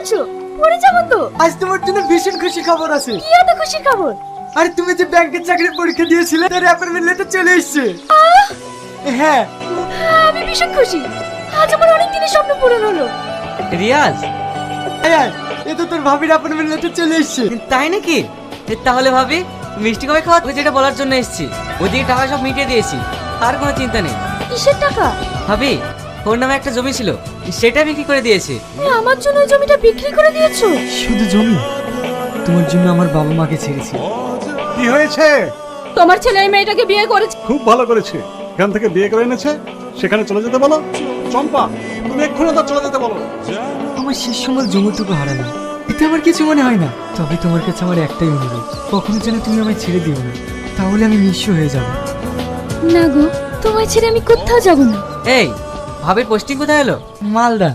বলছো? পড়ে যাবো তো। আজ তোমার জন্য ভীষণ খুশি খবর আছে। কি এত খুশির খবর? আরে তুমি যে ব্যাংকের চাকরির পরীক্ষা দিয়েছিলে তার অ্যাপয়েন্টমেন্ট লেটার চলে এসেছে। হ্যাঁ আমি ভীষণ খুশি। আজ আমার অনেক দিনের স্বপ্ন পূরণ হলো। রিয়াজ, আয়ার এ তো তোর ভাবির অ্যাপয়েন্টমেন্ট লেটার চলে এসেছে। তাই নাকি? তাহলে ভাবি মিষ্টি কবে খাওয়া যেটা বলার জন্য এসেছি, ওদিকে টাকা সব মিটিয়ে দিয়েছি, আর কোনো চিন্তা নেই। কিসের টাকা? ভাবি ওর নামে একটা জমি ছিল, সেটা বিক্রি করে দিয়েছি। আমার জন্য ওই জমিটা বিক্রি করে দিয়েছো? শুধু জমি? তোমার জন্য আমার বাবা মাকে ছেড়েছি। কি হয়েছে? তোমার ছেলে এই মেয়েটাকে বিয়ে করেছে। খুব ভালো করেছে, এখান থেকে বিয়ে করে এনেছে, সেখানে চলে যেতে বলো। চম্পা, তুমি এক্ষুনি তো চলে যেতে বলো। আমার শেষ সময় জমিটুকু হারালাম, এতে আমার কিছু মনে হয় না। তবে তোমার কাছে আমার একটাই অনুরোধ, কখনো যেন তুমি আমায় ছেড়ে দিও না, তাহলে আমি নিঃস্ব হয়ে যাব। না গো, তোমায় ছেড়ে আমি কোথাও যাব না। এই ভাবির পোস্টিং কোথায় এলো? মালদা।